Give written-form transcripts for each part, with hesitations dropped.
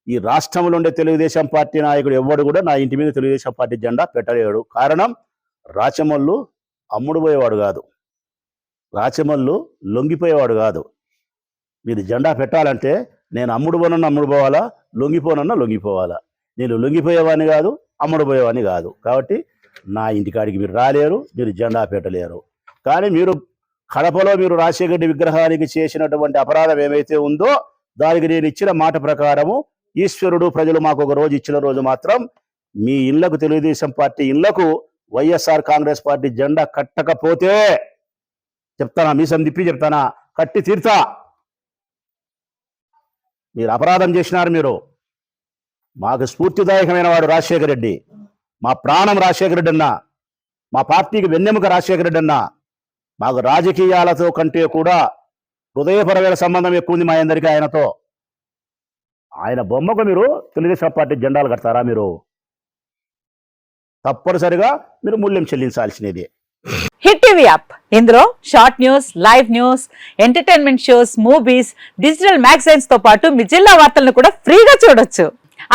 ఈ రాష్ట్రంలో ఉండే తెలుగుదేశం పార్టీ నాయకుడు ఎవడు కూడా నా ఇంటి మీద తెలుగుదేశం పార్టీ జెండా పెట్టలేడు. కారణం, రాచమల్లు అమ్ముడు పోయేవాడు కాదు, రాచమల్లు లొంగిపోయేవాడు కాదు. మీరు జెండా పెట్టాలంటే నేను అమ్ముడు పోనన్నా అమ్ముడు పోవాలా, లొంగిపోనన్నా లొంగిపోవాలా. నేను లొంగిపోయేవాడిని కాదు, అమ్ముడు పోయేవాడిని కాదు. కాబట్టి నా ఇంటికాడికి మీరు రాలేరు, మీరు జెండా పెట్టలేరు. కానీ మీరు కడపలో మీరు రాజశేఖర రెడ్డి విగ్రహానికి చేసినటువంటి అపరాధం ఏమైతే ఉందో దానికి నేను ఇచ్చిన మాట ప్రకారము ఈశ్వరుడు ప్రజలు మాకు ఒక రోజు ఇచ్చిన రోజు మాత్రం మీ ఇళ్లకు, తెలుగుదేశం పార్టీ ఇళ్లకు వైఎస్ఆర్ కాంగ్రెస్ పార్టీ జెండా కట్టకపోతే చెప్తానా, మీసం తిప్పి చెప్తానా, కట్టి తీర్తా. మీరు అపరాధం చేసినారు. మీరు మాకు స్ఫూర్తిదాయకమైన వాడు రాజశేఖర రెడ్డి, మా ప్రాణం రాజశేఖర రెడ్డి అన్న, మా పార్టీకి వెన్నెముక రాజశేఖర రెడ్డి అన్న. మాకు రాజకీయాలతో కంటే కూడా హృదయపరమైన సంబంధం ఎక్కువ ఉంది మా అందరికీ ఆయనతో. ఆయన బొమ్మకు మీరు తెలుగుదేశం పార్టీ జెండాలు కడతారా? మీరు తప్పనిసరిగా మీరు మూల్యం చెల్లించాల్సినది. హిట్ టీవీ యాప్, ఇందులో short news, live news, entertainment shows, movies, digital magazines తో పాటు మీ జిల్లా వార్తలను కూడా ఫ్రీగా చూడొచ్చు.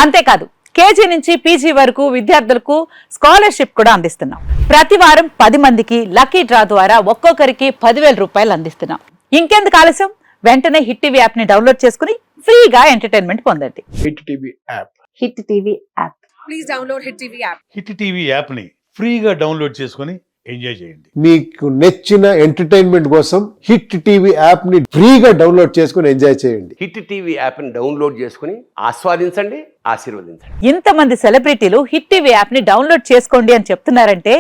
అంతేకాదు, కేజీ నుంచి పీజీ వరకు విద్యార్థులకు స్కాలర్షిప్ కూడా అందిస్తున్నాం. ప్రతి వారం 10 మందికి లక్కీ డ్రా ద్వారా ఒక్కొక్కరికి 10,000 రూపాయలు అందిస్తున్నాం. ఇంకెందుకు ఆలస్యం, వెంటనే హిట్ టీవీ యాప్ ని డౌన్లోడ్ చేసుకుని ఫ్రీగా ఎంటర్టైన్మెంట్ పొందండి. Hit TV app. Hit TV app. Please download hit TV app. Hit TV app ని ఫ్రీగా డౌన్లోడ్ చేసుకుని ఎంజాయ్ చేయండి. మీకు నచ్చిన ఎంటర్టైన్మెంట్ కోసం హిట్ టీవీ యాప్ ని ఫ్రీగా డౌన్లోడ్ చేసుకుని ఎంజాయ్ చేయండి. హిట్ టీవీ యాప్ ని డౌన్లోడ్ చేసుకుని ఆస్వాదించండి, ఆశీర్వదించండి. ఇంతమంది సెలబ్రిటీలు హిట్ టీవీ యాప్ ని డౌన్లోడ్ చేసుకోండి అని చెప్తున్నారంటే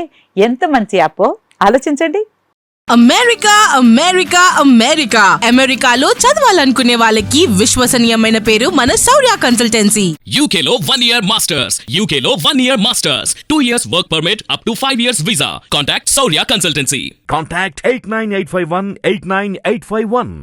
ఎంత మంచి యాప్ ఆలోచించండి. అమెరికా అమెరికా అమెరికా అమెరికాలో చదవాలనుకునే వాళ్ళకి విశ్వసనీయమైన పేరు మన శౌర్య కన్సల్టెన్సీ. UK లో 1 year masters, UK లో 1 year masters, 2 years work permit up to 5 years visa. Contact Saurya Consultancy. Contact 89851 89851.